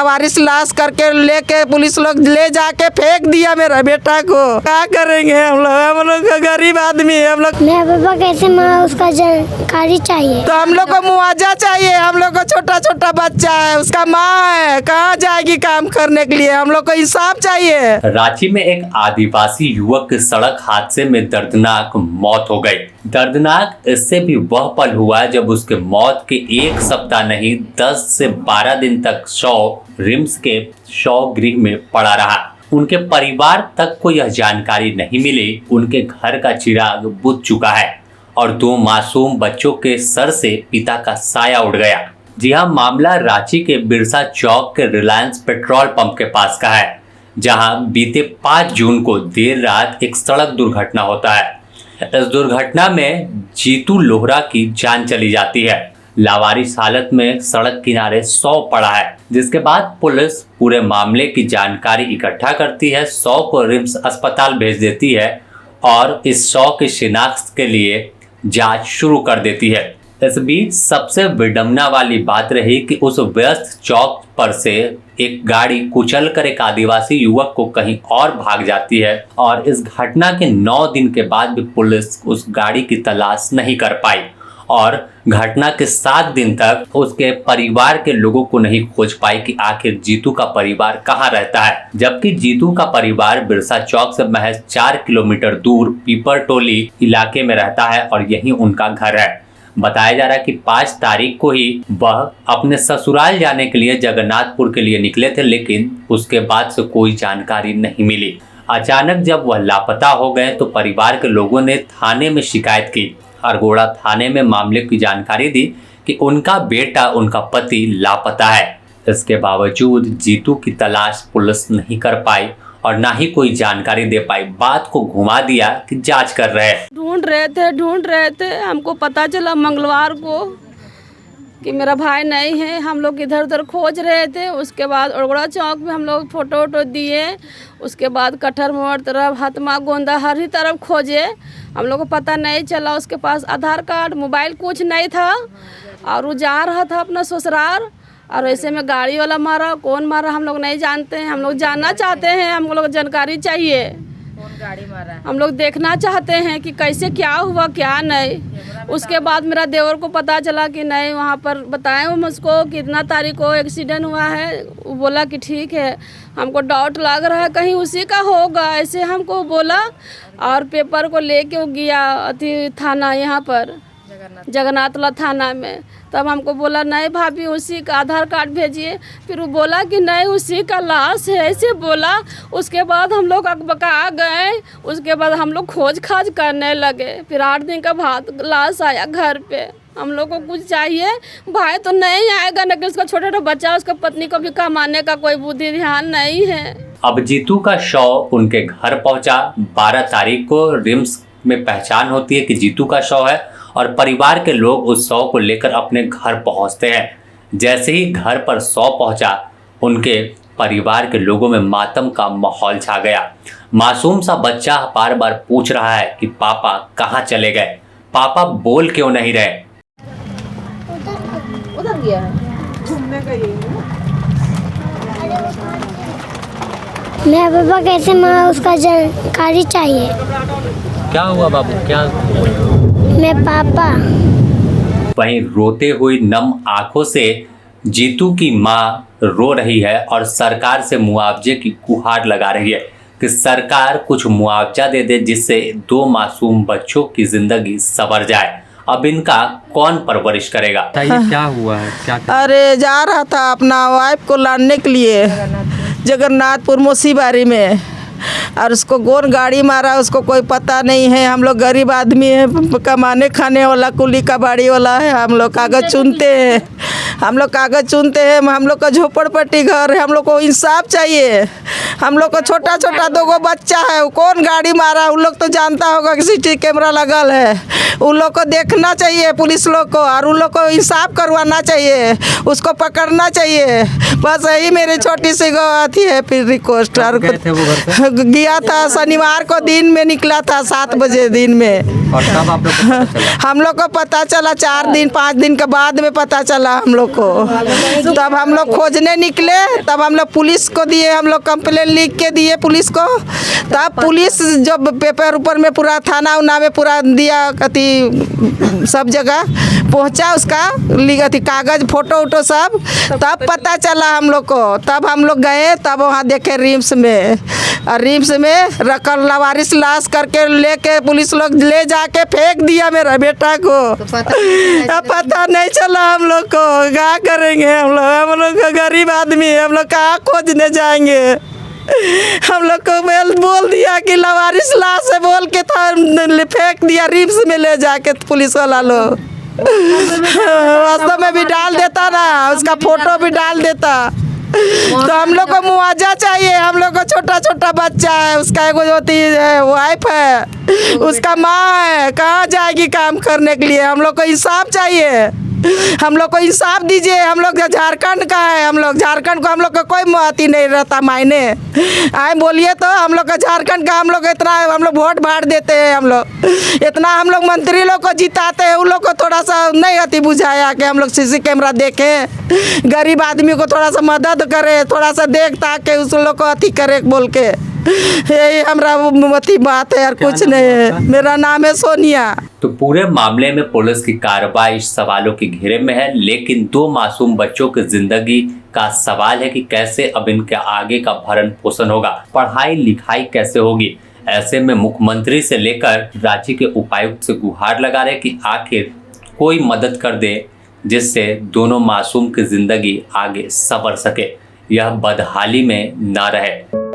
लावारिस लाश करके लेके पुलिस लोग ले जाके फेंक दिया मेरा बेटा को। क्या करेंगे हम लोग का गरीब आदमी है हम लोग। मेरा पापा कैसे मारा उसका जानकारी चाहिए। तो हम लोग को मुआवजा चाहिए। हम लोग को छोटा छोटा बच्चा है, उसका माँ है, कहाँ जाएगी काम करने के लिए। हम लोग को इंसाफ चाहिए। रांची में एक आदिवासी युवक की सड़क हादसे में दर्दनाक मौत हो गई। दर्दनाक इससे भी वह पल हुआ जब उसके मौत के एक सप्ताह नहीं 10 से 12 दिन तक शव रिम्स के शव गृह में पड़ा रहा। उनके परिवार तक को यह जानकारी नहीं मिली उनके घर का चिराग बुझ चुका है और 2 मासूम बच्चों के सर से पिता का साया उड़ गया। जी हाँ, मामला रांची के बिरसा चौक के रिलायंस पेट्रोल पंप के पास का है, जहां बीते 5 जून को देर रात एक सड़क दुर्घटना होता है। इस दुर्घटना में जीतू लोहरा की जान चली जाती है। लावारिस हालत में सड़क किनारे शव पड़ा है, जिसके बाद पुलिस पूरे मामले की जानकारी इकट्ठा करती है, शव को रिम्स अस्पताल भेज देती है और इस शव की शिनाख्त के लिए जांच शुरू कर देती है। इस बीच सबसे विडंबना वाली बात रही कि उस व्यस्त चौक पर से एक गाड़ी कुचलकर एक आदिवासी युवक को कहीं और भाग जाती है और इस घटना के 9 दिन के बाद भी पुलिस उस गाड़ी की तलाश नहीं कर पाई और घटना के 7 दिन तक उसके परिवार के लोगों को नहीं खोज पाई कि आखिर जीतू का परिवार कहाँ रहता है। जबकि जीतू का परिवार बिरसा चौक से महज 4 किलोमीटर दूर पीपर टोली इलाके में रहता है और यही उनका घर है। बताया जा रहा है कि 5 तारीख को ही वह अपने ससुराल जाने के लिए जगन्नाथपुर के लिए निकले थे, लेकिन उसके बाद से कोई जानकारी नहीं मिली। अचानक जब वह लापता हो गए तो परिवार के लोगों ने थाने में शिकायत की। अरगोड़ा थाने में मामले की जानकारी दी कि उनका बेटा, उनका पति लापता है। इसके बावजूद जीतू की तलाश पुलिस नहीं कर पाई और ना ही कोई जानकारी दे पाई। बात को घुमा दिया कि जांच कर रहे हैं। ढूंढ रहे थे। हमको पता चला मंगलवार को कि मेरा भाई नहीं है। हम लोग इधर उधर खोज रहे थे। उसके बाद अरगोड़ा चौक में हम लोग फोटो वोटो दिए। उसके बाद कटहर मोड़ तरफ, हतमा गोंदा, हर ही तरफ खोजे। हम लोग को पता नहीं चला। उसके पास आधार कार्ड, मोबाइल कुछ नहीं था और वो जा रहा था अपना ससुराल और ऐसे में गाड़ी वाला मारा। कौन मारा हम लोग नहीं जानते हैं। हम लोग जानना चाहते हैं, हम लोग जानकारी चाहिए। कौन गाड़ी मारा है हम लोग देखना चाहते हैं कि कैसे क्या हुआ क्या नहीं। उसके बाद मेरा देवर को पता चला कि नहीं, वहाँ पर बताएं वो मुझको कितना तारीख को एक्सीडेंट हुआ है। वो बोला कि ठीक है, हमको डाउट लग रहा है कहीं उसी का होगा, ऐसे हमको बोला। और पेपर को लेके वो गया अति थाना, यहाँ पर जगन्नाथला थाना में। तब हमको बोला नहीं भाभी उसी का आधार कार्ड भेजिए। फिर वो बोला कि नहीं उसी का लाश है, ऐसे बोला। उसके बाद हम लोग अकबका गए। उसके बाद हम लोग खोज खाज करने लगे। फिर 8 दिन का बाद लाश आया घर पे। हम लोग को कुछ चाहिए। भाई तो नहीं आएगा, न कि उसका छोटा छोटा बच्चा, उसका पत्नी को भी कमाने का कोई बुद्धि ध्यान नहीं है। अब जीतू का शव उनके घर पहुंचा। 12 तारीख को रिम्स में पहचान होती है कि जीतू का शव है और परिवार के लोग उस शव को लेकर अपने घर पहुंचते हैं। जैसे ही घर पर शव पहुंचा, उनके परिवार के लोगों में मातम का माहौल छा गया। मासूम सा बच्चा बार बार पूछ रहा है कि पापा कहाँ चले गए, पापा बोल क्यों नहीं रहे। उधर गया है घूमने गई। मेरा पापा कैसे मारा उसका जानकारी चाहिए। क्या हुआ बाबू, क्या मेरे पापा। वहीं रोते हुए नम आंखों से जीतू की मां रो रही है और सरकार से मुआवजे की गुहार लगा रही है कि सरकार कुछ मुआवजा दे दे, जिससे 2 मासूम बच्चों की जिंदगी संवर जाए। अब इनका कौन परवरिश करेगा। क्या हुआ है, क्या अरे जा रहा था अपना वाइफ को लाने के लिए जगन्नाथपुर मोसीबारी में और उसको कौन गाड़ी मारा उसको कोई पता नहीं है। हम लोग गरीब आदमी हैं, कमाने खाने वाला कुली का बाड़ी वाला है। हम लोग कागज चुनते हैं, हम लोग हम लोग का झोपड़पट्टी घर है। हम लोग को इंसाफ चाहिए। हम लोग को छोटा छोटा 2 बच्चा है। कौन गाड़ी मारा उन लोग तो जानता होगा कि CCTV कैमरा लगल है। उन लोग को देखना चाहिए पुलिस लोग को और उन लोग को इंसाफ करवाना चाहिए, उसको पकड़ना चाहिए। बस यही मेरी छोटी सी अथी है। फिर रिक्वेस्ट गया गया था, शनिवार को दिन में निकला था 7 बजे दिन में। और तब आप लोग को पता चला? हम लोग को पता चला 4 दिन 5 दिन के बाद में पता चला हम लोग को। तब हम लोग खोजने निकले, तब हम लोग पुलिस को दिए, हम लोग कंप्लेन लिख के दिए पुलिस को। तब पुलिस जब पेपर ऊपर में पूरा थाना उना में पूरा दिया, कति सब जगह पहुंचा, उसका लिखा थी कागज फोटो वोटो सब, तब पता चला हम लोग को। तब हम लोग गए, तब वहाँ देखे रिम्स में, और रिम्स में रखल लावारिस लाश करके लेके पुलिस लोग ले जाके फेंक दिया मेरा बेटा को। अब पता नहीं चला हम लोग को, क्या करेंगे हम लोग का गरीब आदमी है, हम लोग कहाँ खोजने जाएंगे। हम लोग को बोल दिया कि लावारिस लाश है बोल के था, फेंक दिया रिम्स में ले जाके पुलिस वाला लोग। वास्तव में भी डाल देता ना, उसका फोटो भी डाल देता। तो हम लोग को मुआवजा चाहिए, हम लोग को छोटा छोटा बच्चा है, उसका एगो होती है वाइफ है, उसका माँ है, कहाँ जाएगी काम करने के लिए। हम लोग को इंसाफ चाहिए, हम लोग को इंसाफ दीजिए। हम लोग झारखंड का है, हम लोग झारखंड को, हम लोग का कोई महती नहीं रहता मायने। आए बोलिए तो हम लोग का झारखंड का, हम लोग इतना हम लोग वोट भाड़ देते हैं, हम लोग इतना हम लोग मंत्री लोग को जिताते हैं, उन लोग को थोड़ा सा नहीं अति बुझाया कि हम लोग सीसी कैमरा देखें, गरीब आदमी को थोड़ा सा मदद करे, थोड़ा सा देख ताक के उस लोग को अति करे बोल के। यही हमारा मती बात है, और कुछ नहीं है। मेरा नाम है सोनिया। तो पूरे मामले में पुलिस की कार्रवाई सवालों के घेरे में है, लेकिन 2 मासूम बच्चों की जिंदगी का सवाल है कि कैसे अब इनके आगे का भरण पोषण होगा, पढ़ाई लिखाई कैसे होगी। ऐसे में मुख्यमंत्री से लेकर राज्य के उपायुक्त से गुहार लगा रहे कि आखिर कोई मदद कर दे, जिससे दोनों मासूम की जिंदगी आगे संवर सके, यह बदहाली में न रहे।